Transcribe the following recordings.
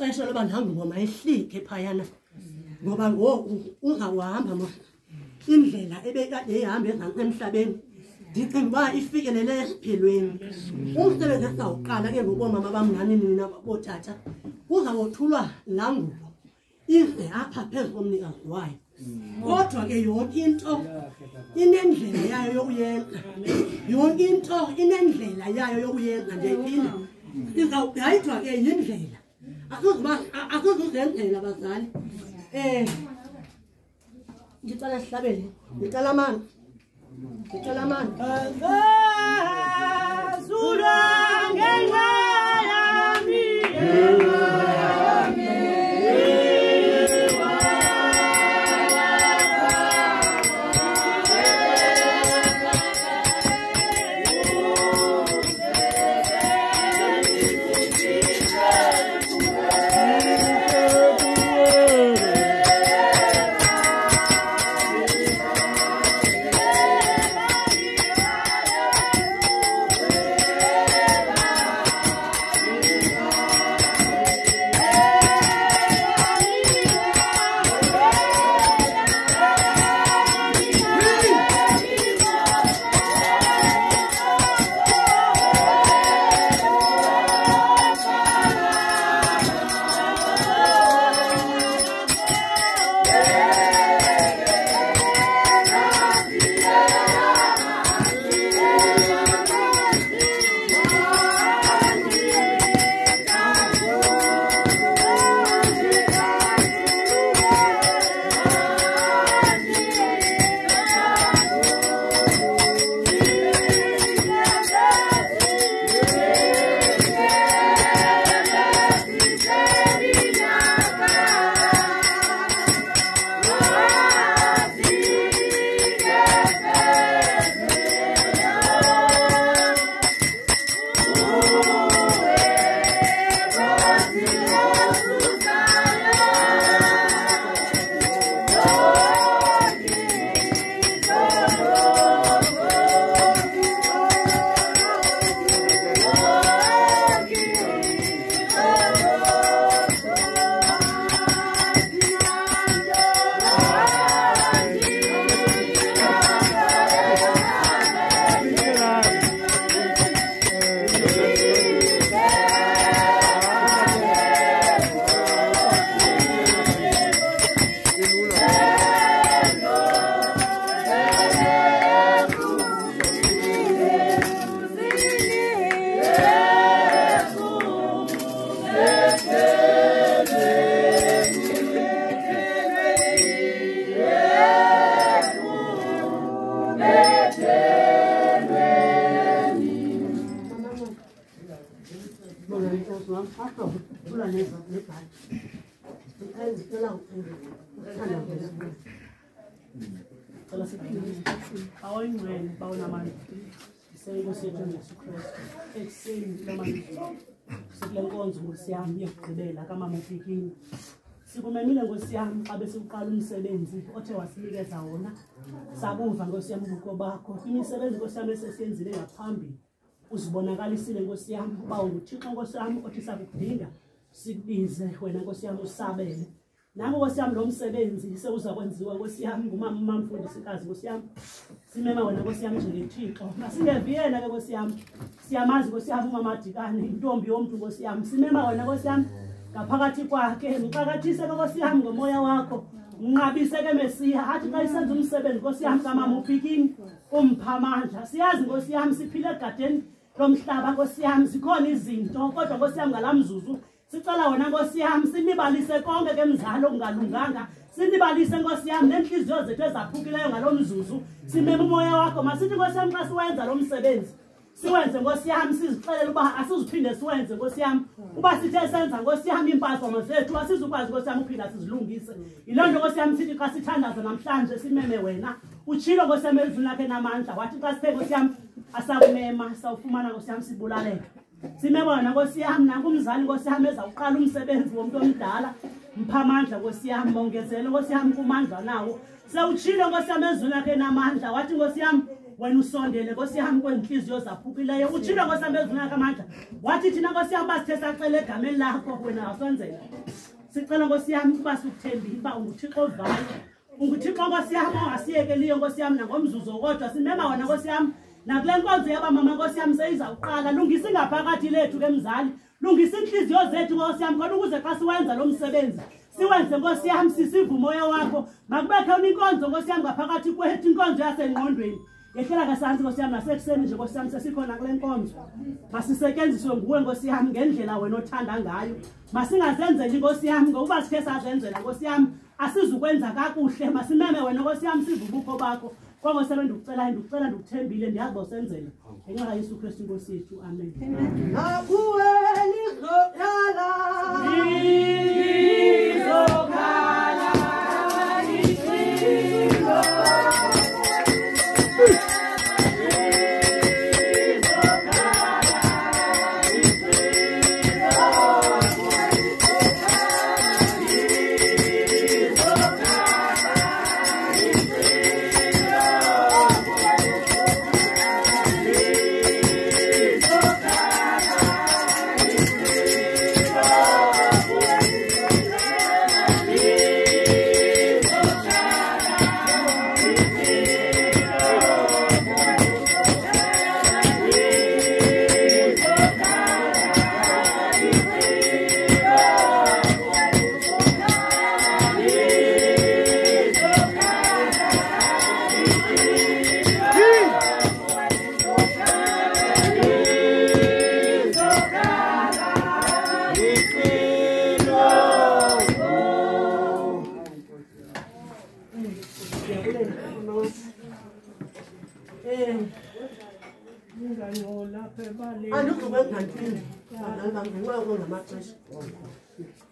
ixesha loba ndangubo mayihlike phayana ngoba ngoku ungawahamba mo indlela ebekade ihamba emhlabeni ndicinga uba ifikelele esiphelweni umsebenzi esizawuqala ke ngokomama bamngani nina bootata kuzawothulwa laa ngubo ize apha phezu komnikazi wayo kodwa ke yonke into inendlela yayo yokuyenza yonke into inendlela yayo yokuyenza ndiyayibina izawugayidwa ke yindlela akuzuzenzela bazali ngicala sihlabele ngicala amanzi Zulwa ngenxa yami mamuPikini sikumemile Nkosi yami xa besiuqala umsebenzi othe wasinikeza wona sabuva Nkosi yami ubuko bakho imisebenzi Nkosi yami esesiyenzile ngaphambili uzibonakalisile Nkosi yami uba unguThixo Nkosi yami othi sakudinga sikubize wena Nkosi yami usabele nami Nkosi yami lo msebenzi sewuza kwenziwa Nkosi yami ngumama mfundisikazi Nkosi yami simema wena Nkosi yami njengeThixo masingeviyena ke Nkosi yami siyamazi Nkosi yami umama Dikane intombi yomuntu Nkosi yami simema wena Nkosi yami ngaphakathi kwakhe ngiqakathise Nkosi yami ngomoya wakho nginqabise ke Mesiya athi xa isenza umsebenzi Nkosi yami mamuPikini umpha amandla siyazi Nkosi yami siphile egadeni lomhlaba Nkosi yami zikhona izinto kodwa Nkosi yami ngalamzuzu sicela wena Nkosi yami sinibalise konke ke mzalo kungalunganga sinibalise Nkosi yami nenhliziyo zethu ezaphukileyo ngalomzuzu simema umoya wakho masithi Nkosi yami xa siwenza lo msebenzi siwenze Nkosi yami sizixelele uba asiziphinde siwenze Nkosi yami uba sithe senza Nkosi yami impazamo zethu asizukwazi Nkosi yami uphinda sizilungise yiloo nto Nkosi yami sithi xa sithandaza namhlanje simeme wena utshilo Nkosi yami elizwini lakhe namandla wathi xa sithe Nkosi yami asakumema sawufumana Nkosi yami sibulaleke simeme wena Nkosi yami nakumzali Nkosi yami ezawuqala umsebenzi womuntu omdala mpha amandla Nkosi yami mongezele Nkosi yami kumandla nawo sewutshilo Nkosi yami elizwini lakhe namandla wathi Nkosi yami wena usondele Nkosi yami kwenhliziyo zaphuphileyo utshilo Nkosi yami ezungaka amandla wathi thina Nkosi yami basithe sacela egameni lakho wena asonzela sicela Nkosi yami kuba sikuthembile uba unguThixo ovayo unguThixo Nkosi yami ongasiyekeliyo Nkosi yami nangomzuzu kodwa simema wena Nkosi yami nakule nkonzo yabamama Nkosi yami seyizawuqala lungisa ingaphakathi lethu ke mzali lungisa inhliziyo zethu Nkosi yami khona ukuze xa siwenza lo msebenzi siwenze Nkosi yami sisiva umoya wakho makube khona inkonzo Nkosi yami ngaphakathi kwethu inkonzo yasengqondweni yehlela kasanzi Nkosi yami nasekuseni nje Nkosi yami sesikhona kule nkonzo masisetyenziswe nguwe Nkosi yami ngendlela wena othanda ngayo masingazenzeli Nkosi yami ngokuba sikhe sazenzela Nkosi yami asizukwenza kakuhle masimeme wena Nkosi yami siva ubukho bakho Kwangosebenza ndikucela ndikuthembile ndiyazi bosenzela ngenxa kaYesu Kristu Nkosi yethu amen Akuwe nizokhala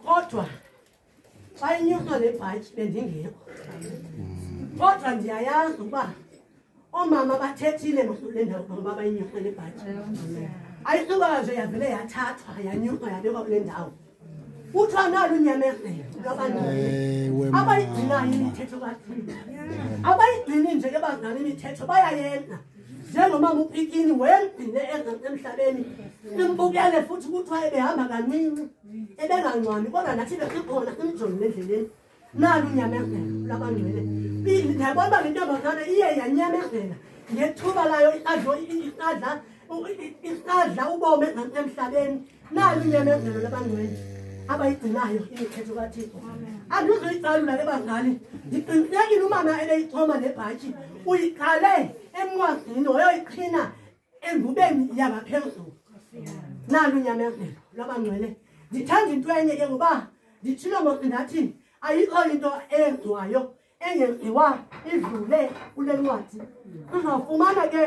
Kodwa xa inyuka lebhatyi bendingekho kodwa ndiyayazi ukuba oomama bathethile ngokule ndawo ngoba bayinyuka lebhatyi ayisukaze yavele yathathwa yanyuka yabekwa kule ndawo kuthiwa nalo unyamezelo lwabantu abayigcinayo imithetho kaThixo abayigcini nje ke bazali imithetho bayayenza njengomamuPikini wengcine emhlabeni imbukele futhi kuthiwa ebehamba kancinci ebengangcwami kodwa nathi besikhona simjongile endleleni nalo unyamezelo lwabangcwele ndiyabona le ntombazana iye yanyamezela ngethuba layo isadla ubomi emhlabeni nalo unyamezelo lwabangcwele abayigcinayo imithetho kaThixo andizuyicalula ke bazali ndiqinisekile umama ebeyixhoma lebhatyi uyiqale emncwadini wayoyiqhina engubeni yangaphezulu nalo unyamezelo lwabangcwele ndithanda into enye ke ngoba nditshilo ndathi ayikho into eyenziwayo engenziwa idlule kule ncwadi uzawufumana ke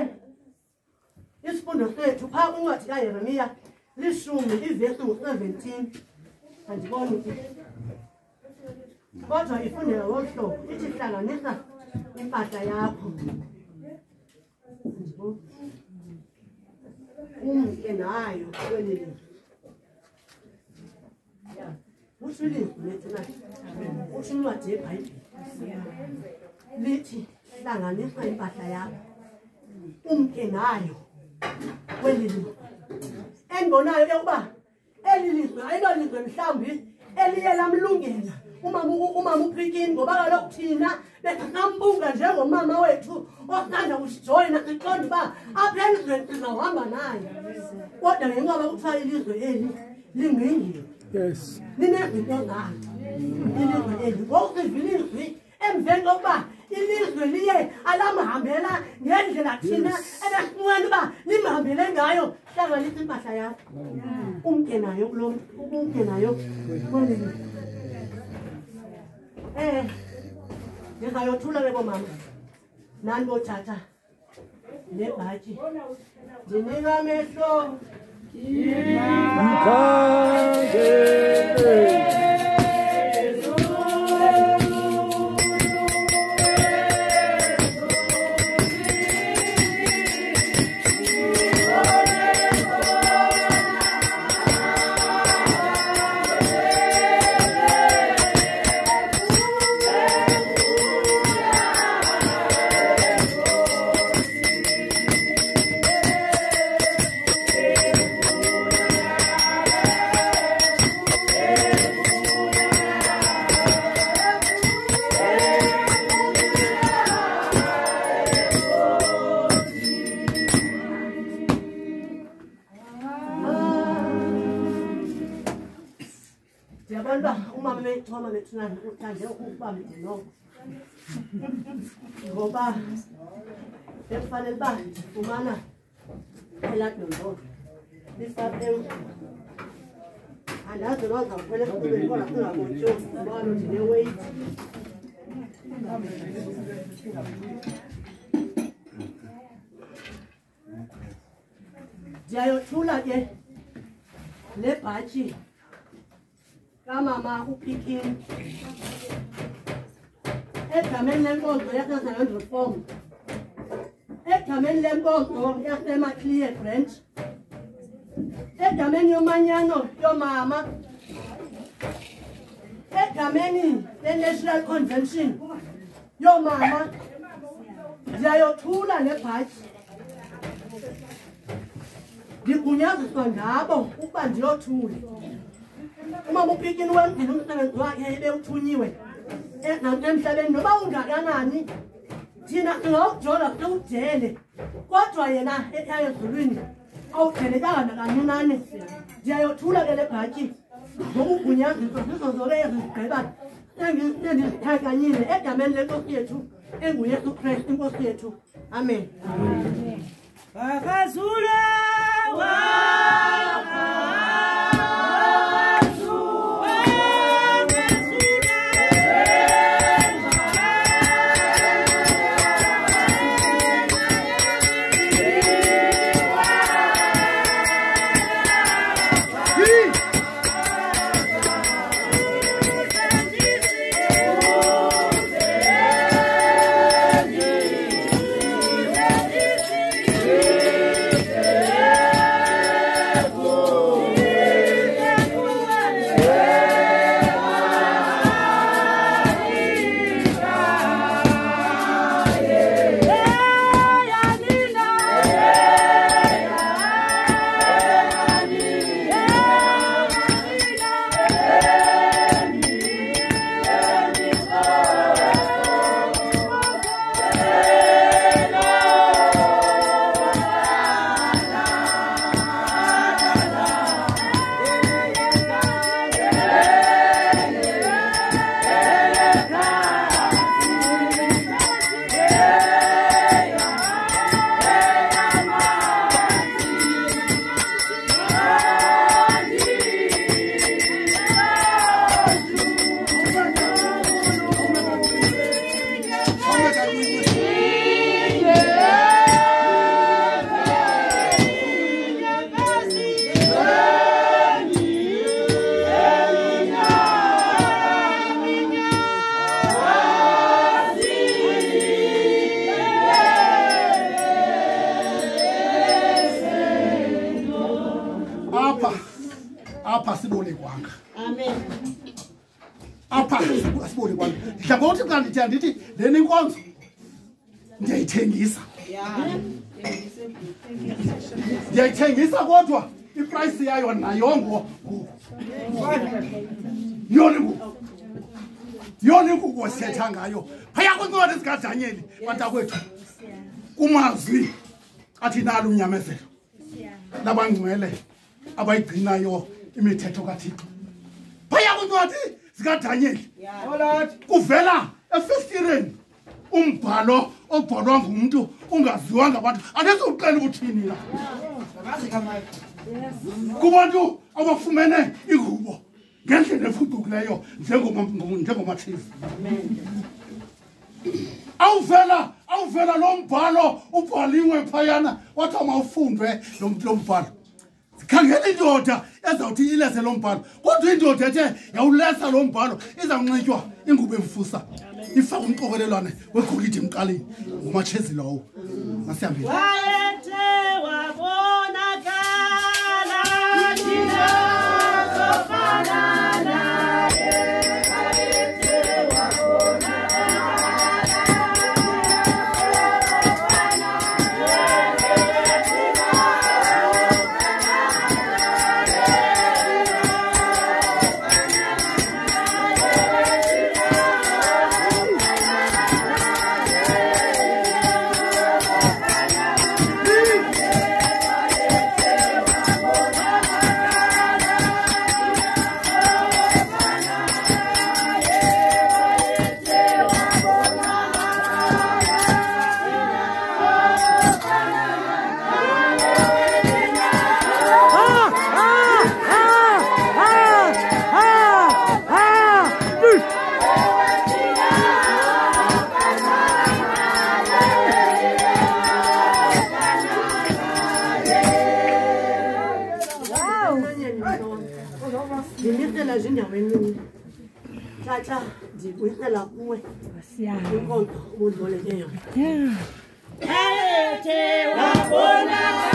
isifundo sethu phaa kwincwadi kaYeremiya 10 ivesi 17 andiboni kodwa ifundela ngolu hlobo ithi hlanganisa impahla yakho umke nayo kweli lizwe usho ilizwi lethina usho incwadi yeBhayibhile lithi hlanganisa impahla yakho umke nayo kweli lizwe endibonayo ke uba eli lizwe ayilolizwe mhlawumbi eliye lamlungela umamuPikini ngoba kaloku thina besinambunga njengomama wethu osanda kusijoyina siqonda uba apha elizweni sizawuhamba naye kodwa ngengoba kuthiwa ilizwe eli lingqingile linezinto zalo ilizwe eli ngoku sivile ilizwi emveni kokuba ilizwe liye alamhambela ngendlela thina ebesinqwela uba limhambele ngayo hlanganisa impahla yakho umke nayo kulo umke nayo kweli ndingayothula ke bomama nani bootata nebhatyi ndinika amehlo Ndiyabona umama bethoma bethunana uthande ukubamba noko. Ngoba efanele ba ufumana eladondo. Lisapheu. Andazi longa kuphela kubeni kodwa ungabotshwa ngoba ndine weight. Ndiyayothula ke le bhatshi mamuPikini. Egameni lenkonzo yase-104. Egameni lenkonzo yase-Maclear branch. Egameni yomanyano yomama. Egameni le-National Convention yomama. Ndiyayothula le bhatshi. Ndigunyaziswa ngabo ukuba ndiyothule. umamuPikini wenzile umsebenzi wakhe ebewuthunyiwe emhlabeni noba ungakanani thina singawujola siwudele kodwa yena ekhaya ezulwini awudelekanga nakancinane. Ndiyayothula ke le bhatyi ngokugunyaziswa zizo zonke ezizigqiba endizithakanyile egameni lenkosi yethu enguYesu Kristu inkosi yethu. Amen. Bakazulu apha sibone kwanga. Amen. Apha sibone kwanga. Ndiyabona xa ndithe ndithi lena inkonzo ndiyayithengisa. Ndiyayithengisa kodwa iprice yayo nayongo. Yona ingubo sithetha ngayo. Phaya kwincwadi zikaDanyeli bantakwethu. Kumazwi athi nalo unyamezelo. Labangcwele abayigcinayo imithetho kaThixo. Phaya kwincwadi zikaDanyeli. Kuvela efestireni umbhalo obhalwa ngumuntu ungaziwa ngabantu. Andizuxela ubuthini la. Kubantu abafumene ingubo ngendlela efudukileyo njengomathizi. Awuvela lo mbhalo ubhaliwe phayana wathi mawufundwe lo mbhalo. Sikhangela indoda ezawuthi ilese lo mbhalo. Kodwa indoda ethe yawulesa lo mbhalo izawunxitywa ingubo emfusa. Ifaka umqokelelwane wegolide emqaleni ngumatshezi lowo. Masihambeni. wayethe wabonakala thina sofana naye. Wayethe wabonakala ndimisela zindaweni tata ndikuyicela kuwe inkonzo ubundluleleyo Ethe wabona